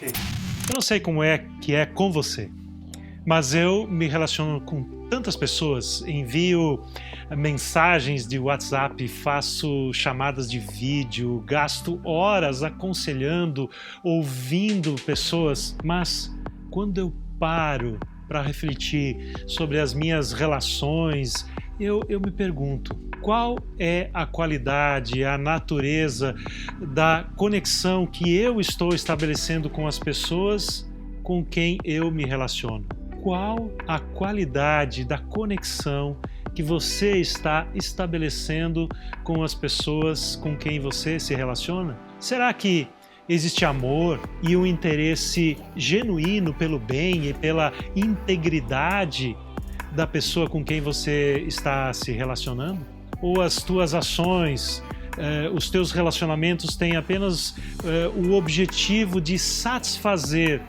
Ok. Eu não sei como é que é com você, mas eu me relaciono com tantas pessoas, envio mensagens de WhatsApp, faço chamadas de vídeo, gasto horas aconselhando, ouvindo pessoas, mas quando eu paro para refletir sobre as minhas relações, eu me pergunto, qual é a qualidade, a natureza da conexão que eu estou estabelecendo com as pessoas com quem eu me relaciono? Qual a qualidade da conexão que você está estabelecendo com as pessoas com quem você se relaciona? Será que existe amor e um interesse genuíno pelo bem e pela integridade da pessoa com quem você está se relacionando? Ou as tuas ações, os teus relacionamentos têm apenas o objetivo de satisfazer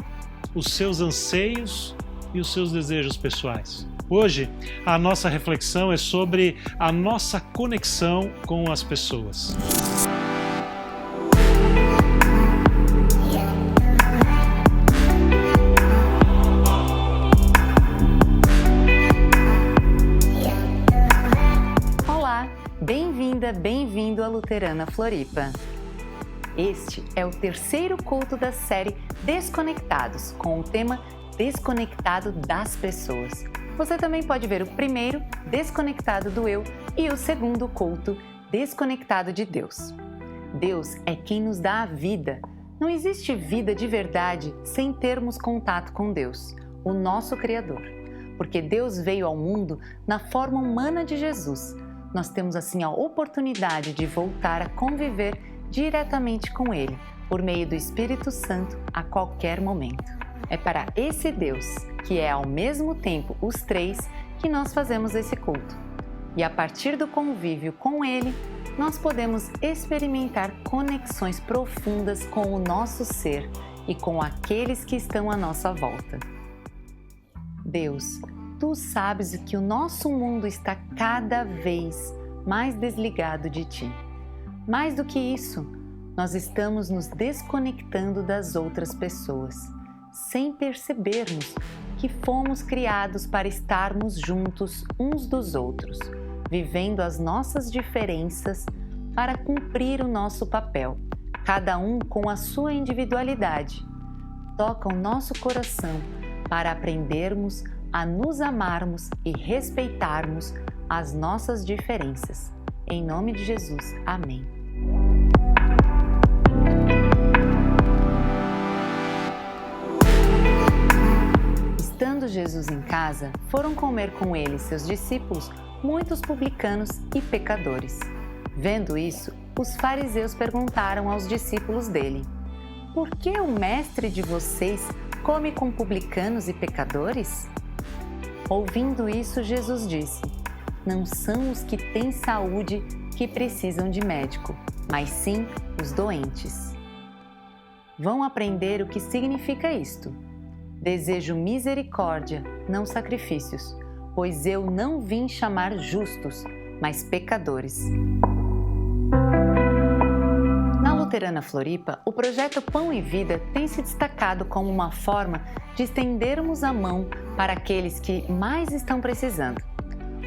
os seus anseios e os seus desejos pessoais? Hoje, a nossa reflexão é sobre a nossa conexão com as pessoas. Bem-vindo à Luterana Floripa. Este é o terceiro culto da série Desconectados, com o tema Desconectado das Pessoas. Você também pode ver o primeiro, Desconectado do Eu, e o segundo culto, Desconectado de Deus. Deus é quem nos dá a vida. Não existe vida de verdade sem termos contato com Deus, o nosso Criador. Porque Deus veio ao mundo na forma humana de Jesus. Nós temos assim a oportunidade de voltar a conviver diretamente com Ele, por meio do Espírito Santo, a qualquer momento. É para esse Deus, que é ao mesmo tempo os três, que nós fazemos esse culto. E a partir do convívio com Ele, nós podemos experimentar conexões profundas com o nosso ser e com aqueles que estão à nossa volta. Deus, Tu sabes que o nosso mundo está cada vez mais desligado de Ti. Mais do que isso, nós estamos nos desconectando das outras pessoas, sem percebermos que fomos criados para estarmos juntos uns dos outros, vivendo as nossas diferenças para cumprir o nosso papel, cada um com a sua individualidade. Toca o nosso coração para aprendermos a nos amarmos e respeitarmos as nossas diferenças. Em nome de Jesus. Amém. Estando Jesus em casa, foram comer com ele e seus discípulos muitos publicanos e pecadores. Vendo isso, os fariseus perguntaram aos discípulos dele: Por que o mestre de vocês come com publicanos e pecadores? Ouvindo isso, Jesus disse: Não são os que têm saúde que precisam de médico, mas sim os doentes. Vão aprender o que significa isto. Desejo misericórdia, não sacrifícios, pois eu não vim chamar justos, mas pecadores. Na Luterana Floripa, o projeto Pão e Vida tem se destacado como uma forma de estendermos a mão para aqueles que mais estão precisando.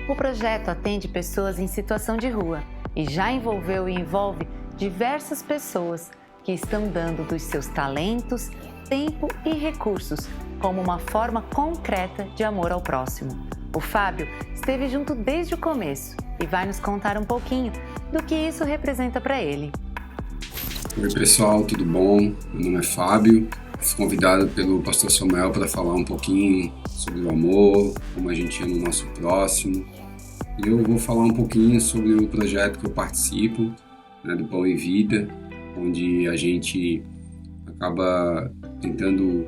O projeto atende pessoas em situação de rua e já envolveu e envolve diversas pessoas que estão dando dos seus talentos, tempo e recursos como uma forma concreta de amor ao próximo. O Fábio esteve junto desde o começo e vai nos contar um pouquinho do que isso representa para ele. Oi pessoal, tudo bom? Meu nome é Fábio, fui convidado pelo pastor Samuel para falar um pouquinho sobre o amor, como a gente ama o nosso próximo. E eu vou falar um pouquinho sobre o projeto que eu participo, do Pão e Vida, onde a gente acaba tentando,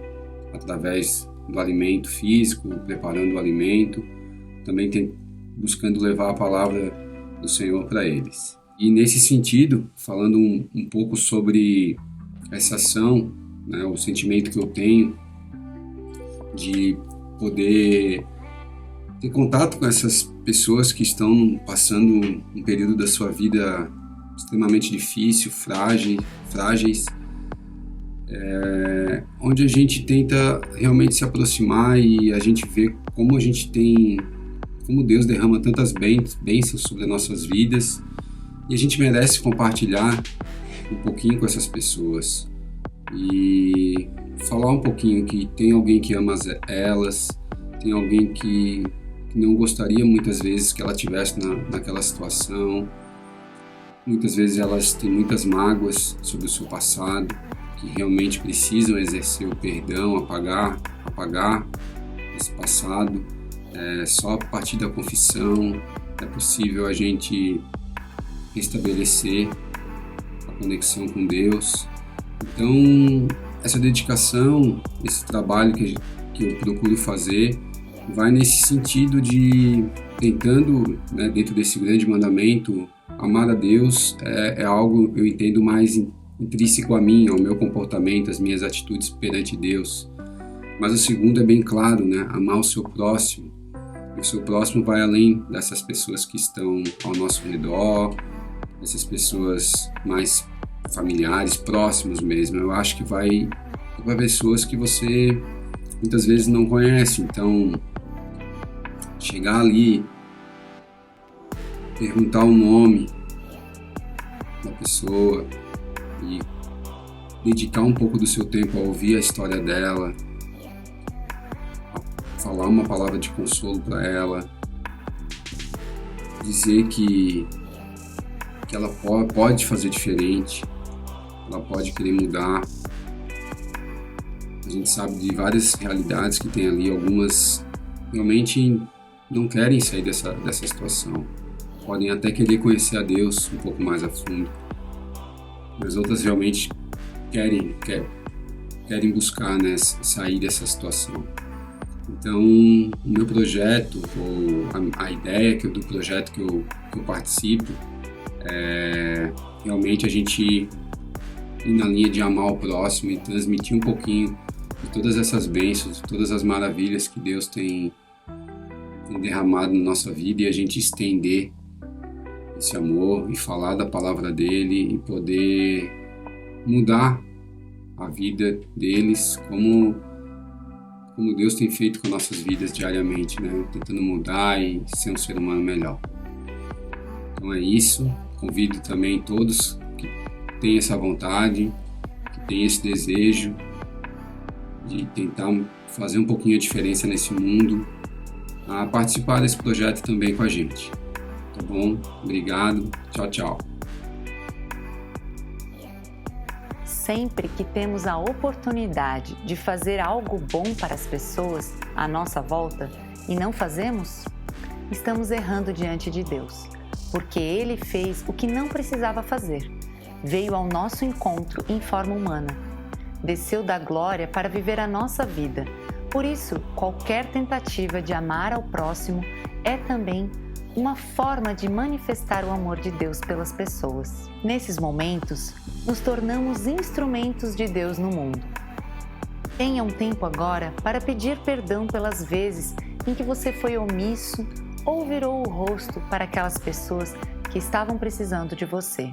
através do alimento físico, preparando o alimento, também buscando levar a palavra do Senhor para eles. E nesse sentido, falando um pouco sobre essa ação, o sentimento que eu tenho de poder ter contato com essas pessoas que estão passando um período da sua vida extremamente difícil, frágeis, onde a gente tenta realmente se aproximar e a gente vê como a gente tem, como Deus derrama tantas bênçãos sobre as nossas vidas, e a gente merece compartilhar um pouquinho com essas pessoas e falar um pouquinho que tem alguém que ama elas, tem alguém que não gostaria muitas vezes que ela estivesse naquela situação. Muitas vezes elas têm muitas mágoas sobre o seu passado, que realmente precisam exercer o perdão, apagar esse passado. Só a partir da confissão é possível a gente restabelecer a conexão com Deus. Então, essa dedicação, esse trabalho que eu procuro fazer, vai nesse sentido de tentando, né, dentro desse grande mandamento, amar a Deus é algo, eu entendo, mais intrínseco a mim, ao meu comportamento, às minhas atitudes perante Deus. Mas o segundo é bem claro, né? Amar o seu próximo. O seu próximo vai além dessas pessoas que estão ao nosso redor, essas pessoas mais familiares, próximos mesmo. Eu acho que vai para pessoas que você muitas vezes não conhece. Então, chegar ali, perguntar o nome da pessoa e dedicar um pouco do seu tempo a ouvir a história dela, a falar uma palavra de consolo para ela, dizer que ela pode fazer diferente, ela pode querer mudar. A gente sabe de várias realidades que tem ali, algumas realmente não querem sair dessa situação, podem até querer conhecer a Deus um pouco mais a fundo, mas outras realmente querem buscar, né, sair dessa situação. Então, o meu projeto, ou a ideia do projeto que eu participo, é realmente a gente ir na linha de amar o próximo e transmitir um pouquinho de todas essas bênçãos, todas as maravilhas que Deus tem derramado na nossa vida, e a gente estender esse amor e falar da palavra dele e poder mudar a vida deles como Deus tem feito com nossas vidas diariamente, né? Tentando mudar e ser um ser humano melhor. Então é isso. Convido também todos que têm essa vontade, que têm esse desejo de tentar fazer um pouquinho a diferença nesse mundo, a participar desse projeto também com a gente. Tá bom? Obrigado. Tchau, tchau. Sempre que temos a oportunidade de fazer algo bom para as pessoas à nossa volta e não fazemos, estamos errando diante de Deus, porque Ele fez o que não precisava fazer. Veio ao nosso encontro em forma humana. Desceu da glória para viver a nossa vida. Por isso, qualquer tentativa de amar ao próximo é também uma forma de manifestar o amor de Deus pelas pessoas. Nesses momentos, nos tornamos instrumentos de Deus no mundo. Tenha um tempo agora para pedir perdão pelas vezes em que você foi omisso ou virou o rosto para aquelas pessoas que estavam precisando de você.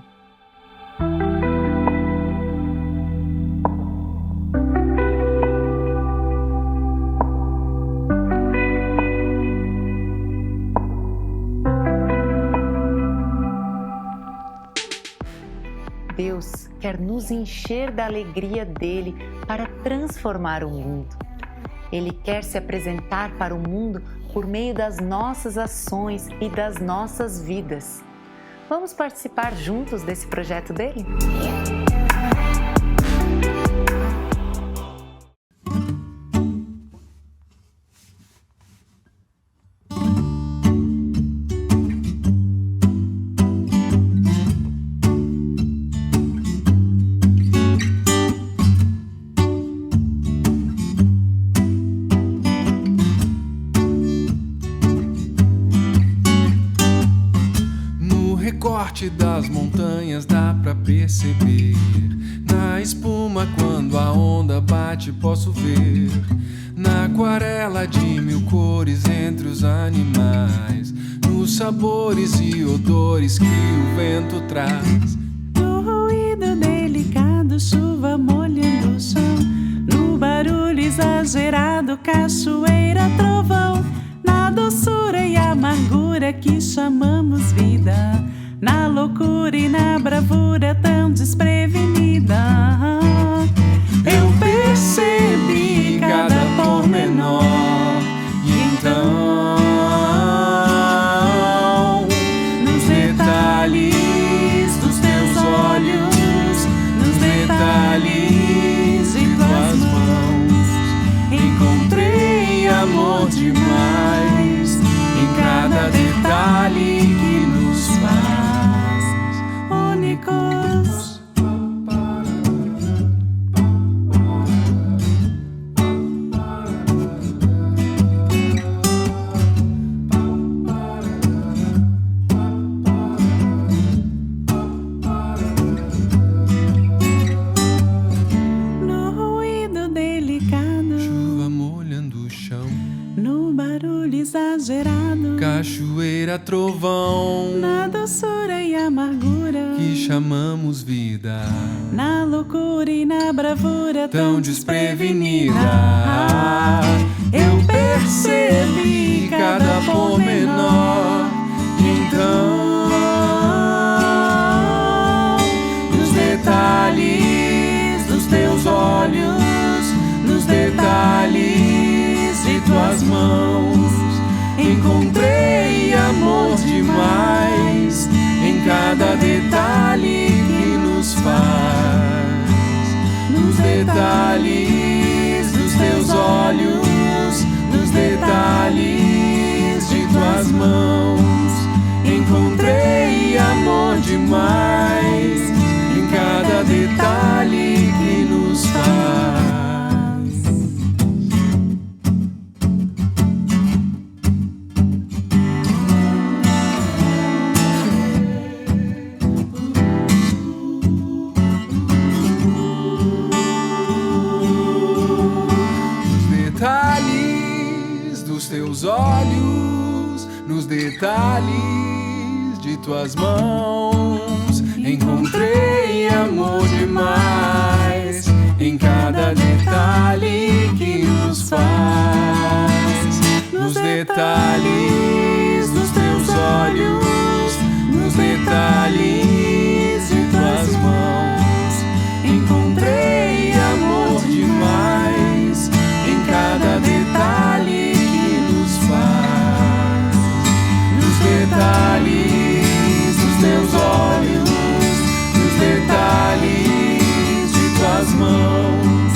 Deus quer nos encher da alegria dele para transformar o mundo. Ele quer se apresentar para o mundo por meio das nossas ações e das nossas vidas. Vamos participar juntos desse projeto dele? Das montanhas dá pra perceber, na espuma quando a onda bate posso ver, na aquarela de 1000 cores entre os animais, nos sabores e odores que o vento traz, no ruído delicado, chuva molhando o cachoeira, trovão, na doçura e amargura que chamamos vida, na loucura e na bravura tão desprevenida. Eu percebi cada pormenor e então, nos detalhes dos teus olhos, nos detalhes de tuas mãos, encontrei amor demais em cada detalhe que nos faz únicos. No ruído delicado, Chuva molhando o chão, no barulho exagerado, cachoeira, trovão, na doçura e amargura, que chamamos vida, na loucura e na bravura tão desprevenida. Eu percebi cada pormenor e então, nos detalhes dos teus olhos, nos detalhes de tuas mãos, encontrei amor demais em cada detalhe que nos faz, nos detalhes dos teus olhos, nos detalhes de tuas mãos, encontrei amor demais em cada detalhe que nos faz. nos detalhes dos teus olhos, nos detalhes de tuas mãos, encontrei amor demais em cada detalhe que nos faz, nos detalhes dos teus olhos, nos detalhes de tuas mãos, encontrei amor demais em cada detalhe que nos faz, nos detalhes dos teus olhos, nos detalhes de tuas mãos,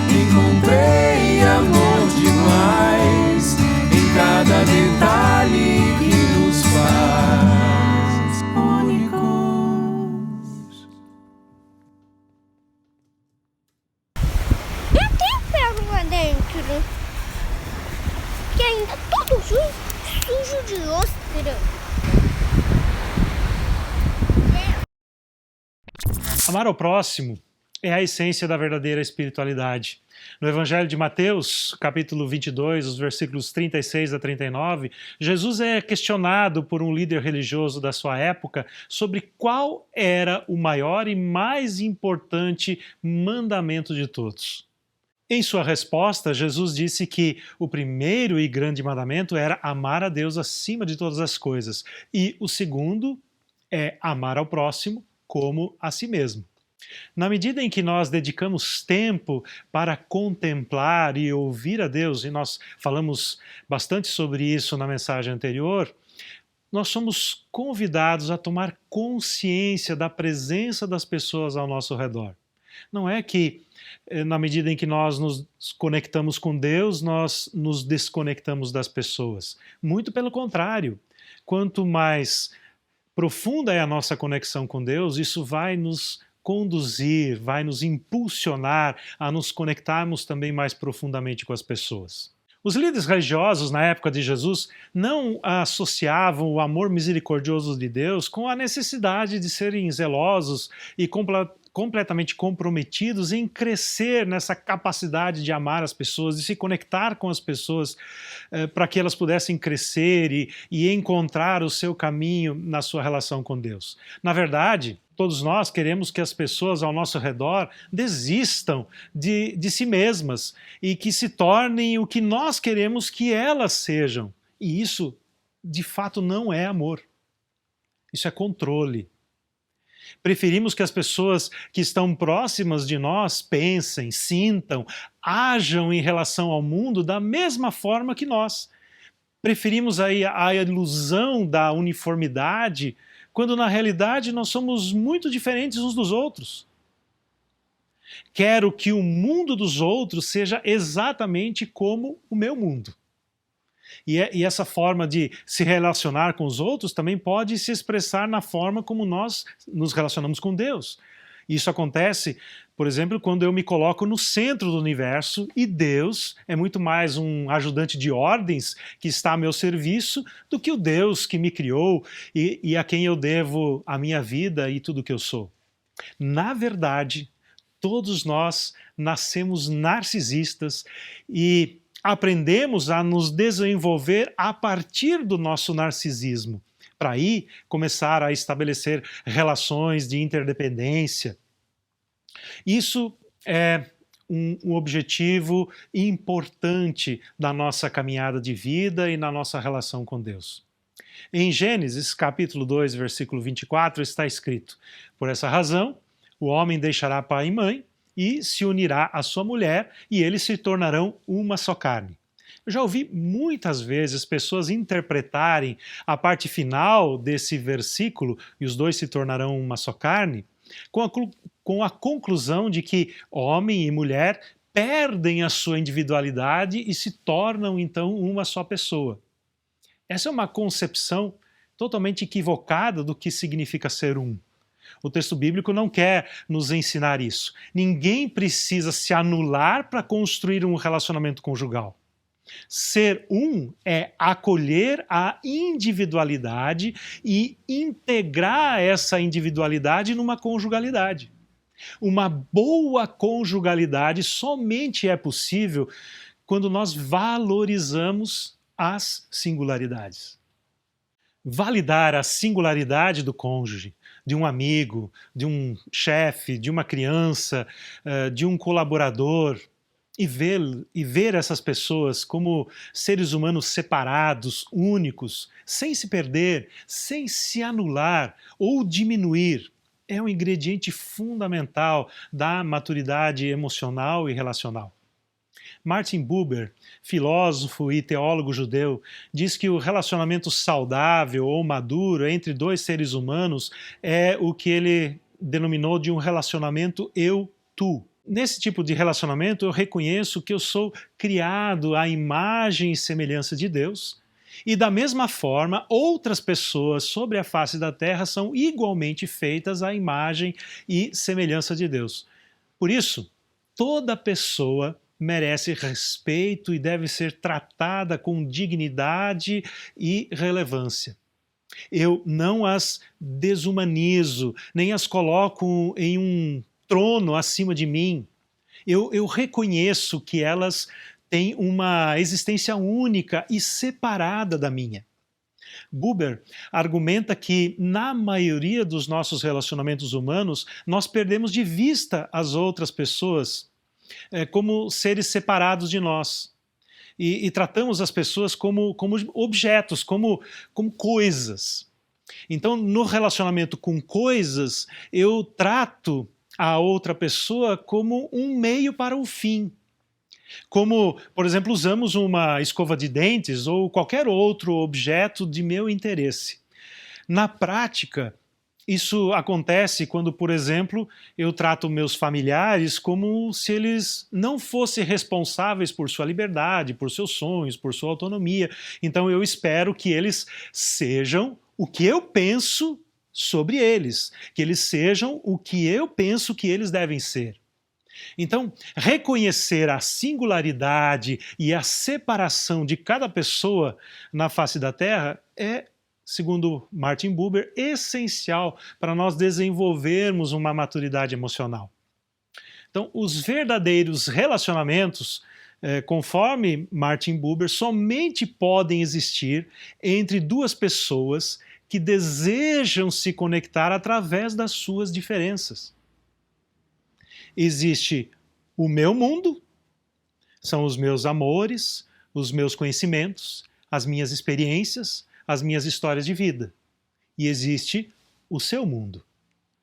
encontrei amor demais em cada detalhe que nos faz únicos. Eu tenho ferro lá dentro, que ainda é todo sujo de ostra. Amar ao próximo é a essência da verdadeira espiritualidade. No Evangelho de Mateus, capítulo 22, os versículos 36 a 39, Jesus é questionado por um líder religioso da sua época sobre qual era o maior e mais importante mandamento de todos. Em sua resposta, Jesus disse que o primeiro e grande mandamento era amar a Deus acima de todas as coisas, e o segundo é amar ao próximo como a si mesmo. Na medida em que nós dedicamos tempo para contemplar e ouvir a Deus, e nós falamos bastante sobre isso na mensagem anterior, nós somos convidados a tomar consciência da presença das pessoas ao nosso redor. Não é que, na medida em que nós nos conectamos com Deus, nós nos desconectamos das pessoas. Muito pelo contrário. Quanto mais profunda é a nossa conexão com Deus, isso vai nos conduzir, vai nos impulsionar a nos conectarmos também mais profundamente com as pessoas. Os líderes religiosos na época de Jesus não associavam o amor misericordioso de Deus com a necessidade de serem zelosos e completamente comprometidos em crescer nessa capacidade de amar as pessoas, de se conectar com as pessoas para que elas pudessem crescer e encontrar o seu caminho na sua relação com Deus. Na verdade, Todos nós queremos que as pessoas ao nosso redor desistam de si mesmas e que se tornem o que nós queremos que elas sejam. E isso, de fato, não é amor. Isso é controle. Preferimos que as pessoas que estão próximas de nós pensem, sintam, ajam em relação ao mundo da mesma forma que nós. Preferimos a ilusão da uniformidade, quando na realidade nós somos muito diferentes uns dos outros. Quero que o mundo dos outros seja exatamente como o meu mundo. E essa forma de se relacionar com os outros também pode se expressar na forma como nós nos relacionamos com Deus. Isso acontece, por exemplo, quando eu me coloco no centro do universo e Deus é muito mais um ajudante de ordens que está a meu serviço do que o Deus que me criou e a quem eu devo a minha vida e tudo que eu sou. Na verdade, todos nós nascemos narcisistas e aprendemos a nos desenvolver a partir do nosso narcisismo, para aí começar a estabelecer relações de interdependência. Isso é um objetivo importante da nossa caminhada de vida e na nossa relação com Deus. Em Gênesis, capítulo 2, versículo 24, está escrito: por essa razão, o homem deixará pai e mãe e se unirá à sua mulher, e eles se tornarão uma só carne. Eu já ouvi muitas vezes pessoas interpretarem a parte final desse versículo, e os dois se tornarão uma só carne, com a conclusão de que homem e mulher perdem a sua individualidade e se tornam então uma só pessoa. Essa é uma concepção totalmente equivocada do que significa ser um. O texto bíblico não quer nos ensinar isso. Ninguém precisa se anular para construir um relacionamento conjugal. Ser um é acolher a individualidade e integrar essa individualidade numa conjugalidade. Uma boa conjugalidade somente é possível quando nós valorizamos as singularidades. Validar a singularidade do cônjuge, de um amigo, de um chefe, de uma criança, de um colaborador, e ver essas pessoas como seres humanos separados, únicos, sem se perder, sem se anular ou diminuir, é um ingrediente fundamental da maturidade emocional e relacional. Martin Buber, filósofo e teólogo judeu, diz que o relacionamento saudável ou maduro entre dois seres humanos é o que ele denominou de um relacionamento eu-tu. Nesse tipo de relacionamento eu reconheço que eu sou criado à imagem e semelhança de Deus e da mesma forma outras pessoas sobre a face da terra são igualmente feitas à imagem e semelhança de Deus. Por isso, toda pessoa merece respeito e deve ser tratada com dignidade e relevância. Eu não as desumanizo, nem as coloco em um trono acima de mim. Eu reconheço que elas têm uma existência única e separada da minha. Buber argumenta que, na maioria dos nossos relacionamentos humanos, nós perdemos de vista as outras pessoas como seres separados de nós. E tratamos as pessoas como objetos, como coisas. Então, no relacionamento com coisas, eu trato a outra pessoa como um meio para o fim. Como, por exemplo, usamos uma escova de dentes ou qualquer outro objeto de meu interesse. Na prática, isso acontece quando, por exemplo, eu trato meus familiares como se eles não fossem responsáveis por sua liberdade, por seus sonhos, por sua autonomia. Então eu espero que eles sejam o que eu penso sobre eles, que eles sejam o que eu penso que eles devem ser. Então, reconhecer a singularidade e a separação de cada pessoa na face da Terra é, segundo Martin Buber, essencial para nós desenvolvermos uma maturidade emocional. Então, os verdadeiros relacionamentos, conforme Martin Buber, somente podem existir entre duas pessoas que desejam se conectar através das suas diferenças. Existe o meu mundo, são os meus amores, os meus conhecimentos, as minhas experiências, as minhas histórias de vida. E existe o seu mundo.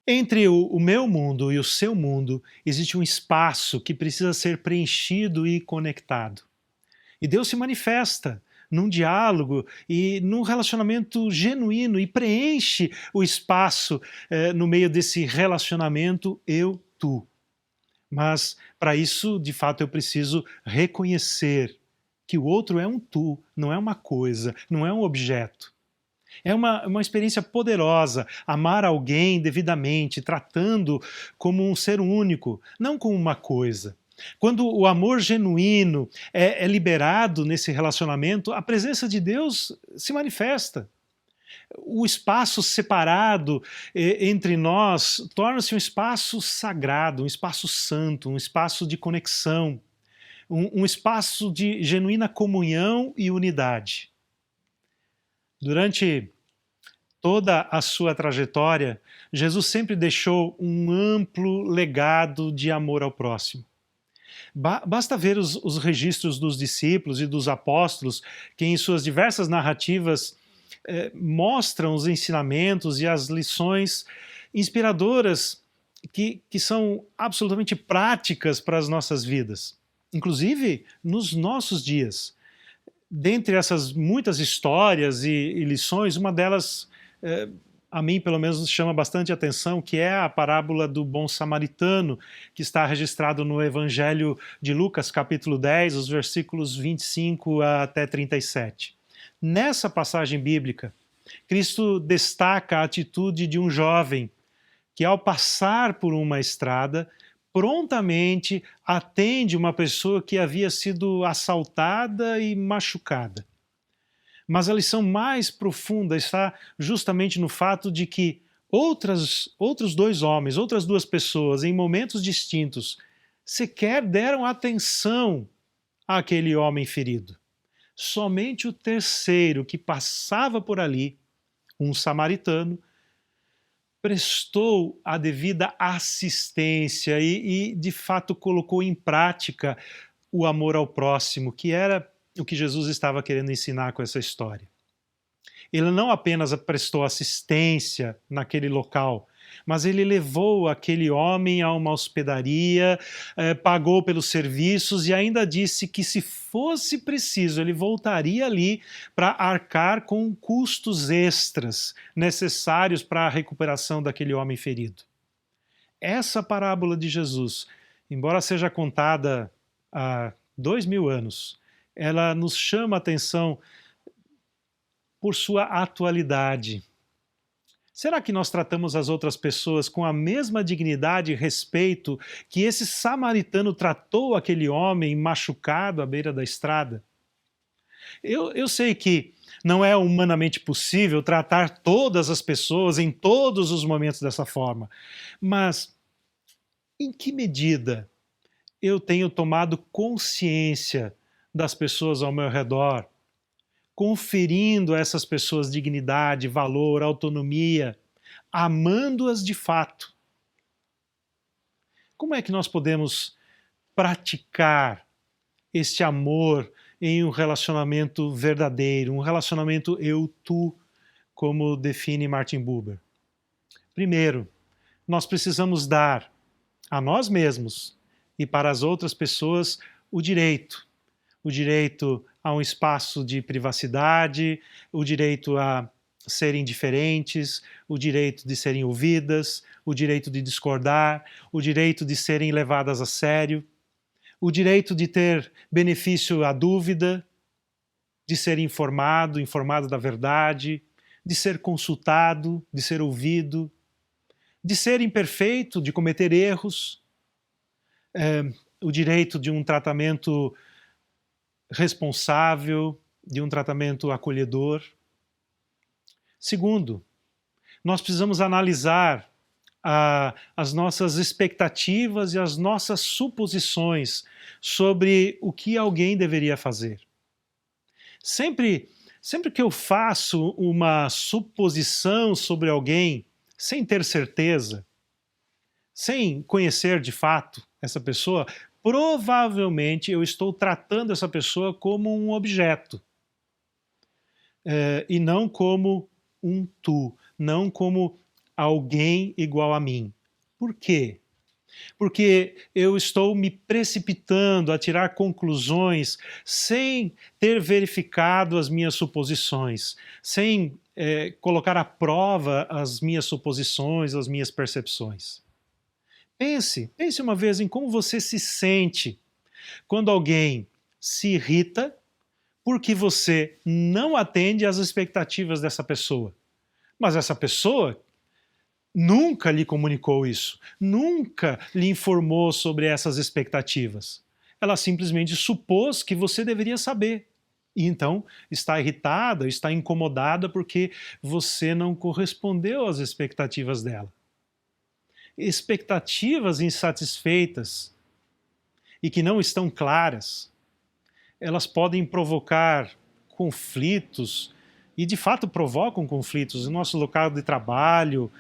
Entre o meu mundo e o seu mundo, existe um espaço que precisa ser preenchido e conectado. E Deus se manifesta num diálogo e num relacionamento genuíno e preenche o espaço no meio desse relacionamento eu-tu. Mas, para isso, de fato, eu preciso reconhecer que o outro é um tu, não é uma coisa, não é um objeto. É uma experiência poderosa amar alguém devidamente, tratando como um ser único, não como uma coisa. Quando o amor genuíno é liberado nesse relacionamento, a presença de Deus se manifesta. O espaço separado entre nós torna-se um espaço sagrado, um espaço santo, um espaço de conexão, um espaço de genuína comunhão e unidade. Durante toda a sua trajetória, Jesus sempre deixou um amplo legado de amor ao próximo. Basta ver os registros dos discípulos e dos apóstolos, que em suas diversas narrativas mostram os ensinamentos e as lições inspiradoras que são absolutamente práticas para as nossas vidas, inclusive nos nossos dias. Dentre essas muitas histórias e lições, uma delas, a mim pelo menos, chama bastante atenção, que é a parábola do bom samaritano, que está registrado no Evangelho de Lucas, capítulo 10, os versículos 25 até 37. Nessa passagem bíblica, Cristo destaca a atitude de um jovem que, ao passar por uma estrada, prontamente atende uma pessoa que havia sido assaltada e machucada. Mas a lição mais profunda está justamente no fato de que outros dois homens, outras duas pessoas, em momentos distintos, sequer deram atenção àquele homem ferido. Somente o terceiro que passava por ali, um samaritano, prestou a devida assistência e de fato colocou em prática o amor ao próximo, que era o que Jesus estava querendo ensinar com essa história. Ele não apenas prestou assistência naquele local, mas ele levou aquele homem a uma hospedaria, pagou pelos serviços e ainda disse que, se fosse preciso, ele voltaria ali para arcar com custos extras necessários para a recuperação daquele homem ferido. Essa parábola de Jesus, embora seja contada há 2000 anos, ela nos chama a atenção por sua atualidade. Será que nós tratamos as outras pessoas com a mesma dignidade e respeito que esse samaritano tratou aquele homem machucado à beira da estrada? Eu sei que não é humanamente possível tratar todas as pessoas em todos os momentos dessa forma, mas em que medida eu tenho tomado consciência das pessoas ao meu redor, conferindo a essas pessoas dignidade, valor, autonomia, amando-as de fato? Como é que nós podemos praticar este amor em um relacionamento verdadeiro, um relacionamento eu-tu, como define Martin Buber? Primeiro, nós precisamos dar a nós mesmos e para as outras pessoas o direito a um espaço de privacidade, o direito a serem diferentes, o direito de serem ouvidas, o direito de discordar, o direito de serem levadas a sério, o direito de ter benefício à dúvida, de ser informado da verdade, de ser consultado, de ser ouvido, de ser imperfeito, de cometer erros, o direito de um tratamento responsável, de um tratamento acolhedor. Segundo, nós precisamos analisar as nossas expectativas e as nossas suposições sobre o que alguém deveria fazer. Sempre Sempre que eu faço uma suposição sobre alguém, sem ter certeza, sem conhecer de fato essa pessoa, provavelmente eu estou tratando essa pessoa como um objeto. E não como um tu, não como alguém igual a mim. Por quê? Porque eu estou me precipitando a tirar conclusões sem ter verificado as minhas suposições, sem colocar à prova as minhas suposições, as minhas percepções. Pense uma vez em como você se sente quando alguém se irrita porque você não atende às expectativas dessa pessoa. Mas essa pessoa nunca lhe comunicou isso, nunca lhe informou sobre essas expectativas. Ela simplesmente supôs que você deveria saber. E então está irritada, está incomodada porque você não correspondeu às expectativas dela. Expectativas insatisfeitas e que não estão claras, elas podem provocar conflitos, e de fato provocam conflitos no nosso local de trabalho,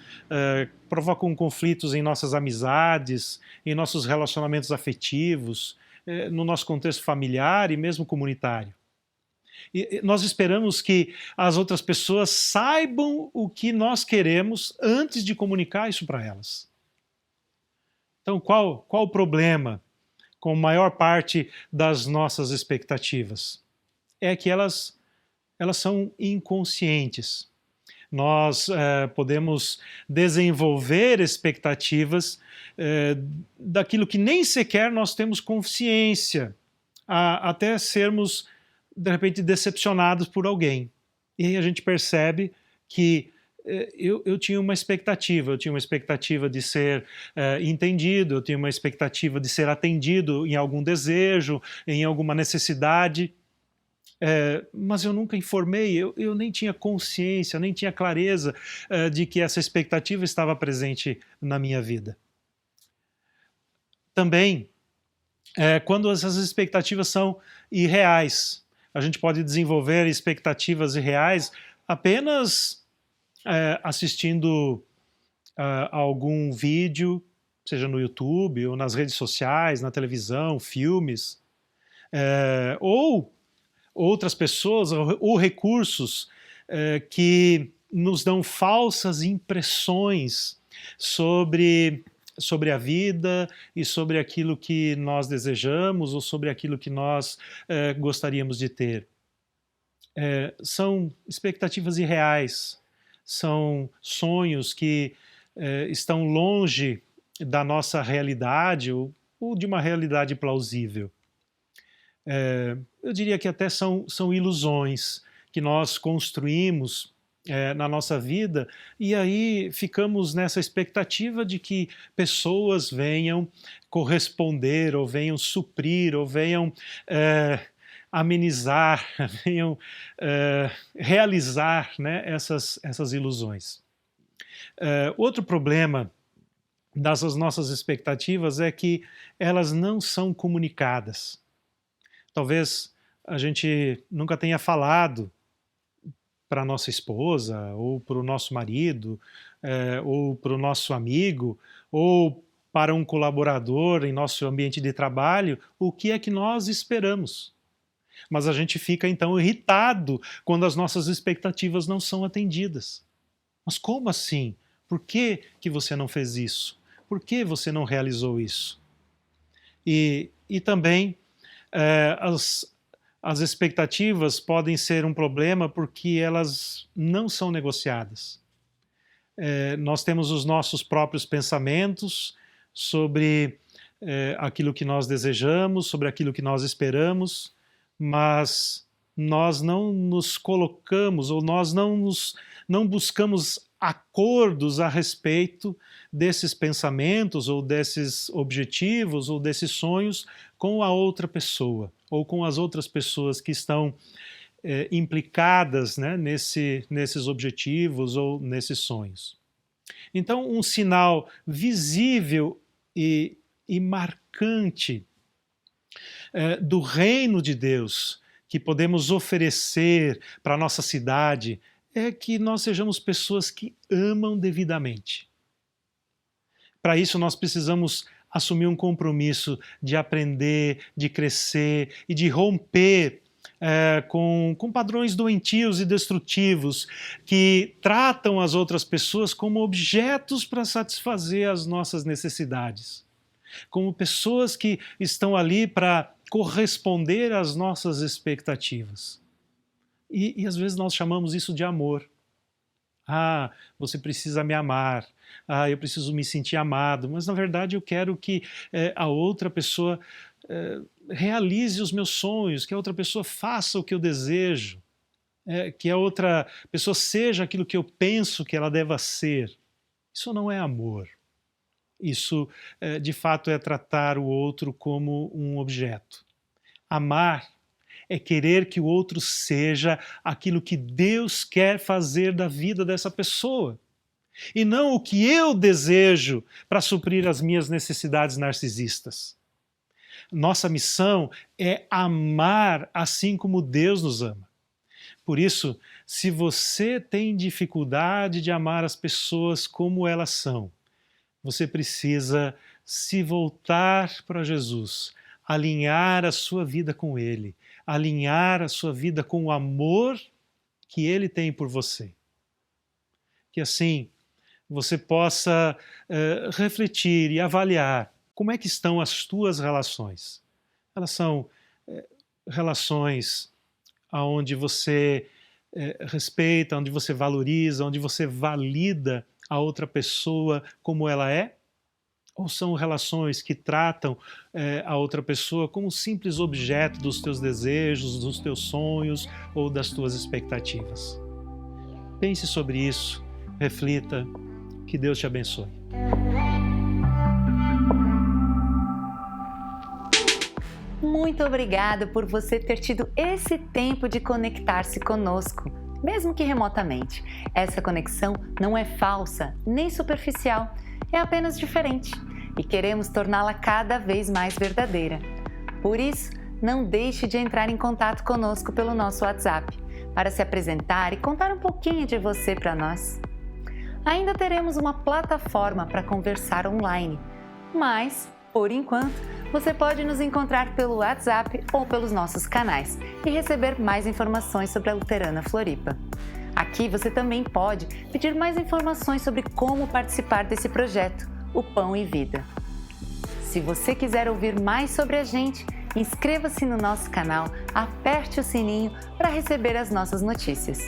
provocam conflitos em nossas amizades, em nossos relacionamentos afetivos, no nosso contexto familiar e mesmo comunitário. E nós esperamos que as outras pessoas saibam o que nós queremos antes de comunicar isso para elas. Então, qual o problema com a maior parte das nossas expectativas? É que elas são inconscientes. Nós podemos desenvolver expectativas daquilo que nem sequer nós temos consciência, até sermos, de repente, decepcionados por alguém. E aí a gente percebe que eu tinha uma expectativa, de ser entendido, eu tinha uma expectativa de ser atendido em algum desejo, em alguma necessidade, mas eu nunca informei, eu nem tinha consciência, nem tinha clareza de que essa expectativa estava presente na minha vida. Também, quando essas expectativas são irreais, a gente pode desenvolver expectativas irreais apenas assistindo a algum vídeo, seja no YouTube ou nas redes sociais, na televisão, filmes, ou outras pessoas ou recursos que nos dão falsas impressões sobre a vida e sobre aquilo que nós desejamos ou sobre aquilo que nós gostaríamos de ter. São expectativas irreais, são sonhos que estão longe da nossa realidade ou de uma realidade plausível. Eu diria que até são ilusões que nós construímos na nossa vida, e aí ficamos nessa expectativa de que pessoas venham corresponder, ou venham suprir, ou venham amenizar, venham realizar, né, essas ilusões. Outro problema dessas nossas expectativas é que elas não são comunicadas. Talvez a gente nunca tenha falado para a nossa esposa, ou para o nosso marido, ou para o nosso amigo, ou para um colaborador em nosso ambiente de trabalho, o que é que nós esperamos. Mas a gente fica então irritado quando as nossas expectativas não são atendidas. Mas como assim? Por que você não fez isso? Por que você não realizou isso? E também as expectativas podem ser um problema porque elas não são negociadas. Nós temos os nossos próprios pensamentos sobre aquilo que nós desejamos, sobre aquilo que nós esperamos, mas nós não nos colocamos ou nós não buscamos acordos a respeito desses pensamentos ou desses objetivos ou desses sonhos com a outra pessoa ou com as outras pessoas que estão implicadas, né, nesses objetivos ou nesses sonhos. Então, um sinal visível e marcante do reino de Deus que podemos oferecer para a nossa cidade é que nós sejamos pessoas que amam devidamente. Para isso, nós precisamos assumir um compromisso de aprender, de crescer e de romper com padrões doentios e destrutivos que tratam as outras pessoas como objetos para satisfazer as nossas necessidades, como pessoas que estão ali para corresponder às nossas expectativas. E às vezes nós chamamos isso de amor. Ah, você precisa me amar. Ah, eu preciso me sentir amado. Mas na verdade eu quero que a outra pessoa realize os meus sonhos, que a outra pessoa faça o que eu desejo, que a outra pessoa seja aquilo que eu penso que ela deva ser. Isso não é amor. Isso, de fato, é tratar o outro como um objeto. Amar é querer que o outro seja aquilo que Deus quer fazer da vida dessa pessoa, e não o que eu desejo para suprir as minhas necessidades narcisistas. Nossa missão é amar assim como Deus nos ama. Por isso, se você tem dificuldade de amar as pessoas como elas são, você precisa se voltar para Jesus, alinhar a sua vida com Ele, alinhar a sua vida com o amor que Ele tem por você. Que assim você possa refletir e avaliar como é que estão as tuas relações. Elas são relações onde você respeita, onde você valoriza, onde você valida a outra pessoa como ela é? Ou são relações que tratam a outra pessoa como um simples objeto dos teus desejos, dos teus sonhos ou das tuas expectativas? Pense sobre isso, reflita, que Deus te abençoe. Muito obrigada por você ter tido esse tempo de conectar-se conosco, mesmo que remotamente. Essa conexão não é falsa nem superficial, é apenas diferente e queremos torná-la cada vez mais verdadeira. Por isso, não deixe de entrar em contato conosco pelo nosso WhatsApp para se apresentar e contar um pouquinho de você para nós. Ainda teremos uma plataforma para conversar online, mas, por enquanto, você pode nos encontrar pelo WhatsApp ou pelos nossos canais e receber mais informações sobre a Luterana Floripa. Aqui você também pode pedir mais informações sobre como participar desse projeto, o Pão e Vida. Se você quiser ouvir mais sobre a gente, inscreva-se no nosso canal, aperte o sininho para receber as nossas notícias.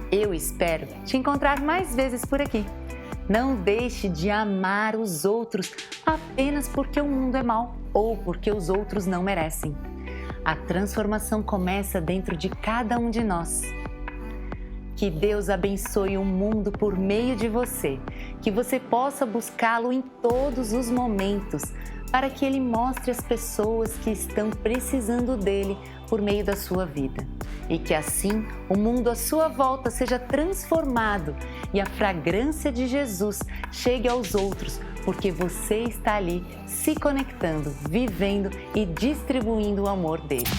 Eu espero te encontrar mais vezes por aqui. Não deixe de amar os outros apenas porque o mundo é mau ou porque os outros não merecem. A transformação começa dentro de cada um de nós. Que Deus abençoe o mundo por meio de você, que você possa buscá-lo em todos os momentos, para que Ele mostre às pessoas que estão precisando dele por meio da sua vida. E que assim o mundo à sua volta seja transformado e a fragrância de Jesus chegue aos outros, porque você está ali se conectando, vivendo e distribuindo o amor dele.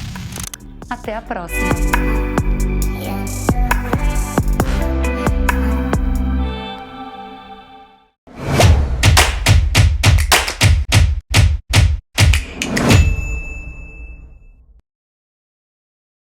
Até a próxima!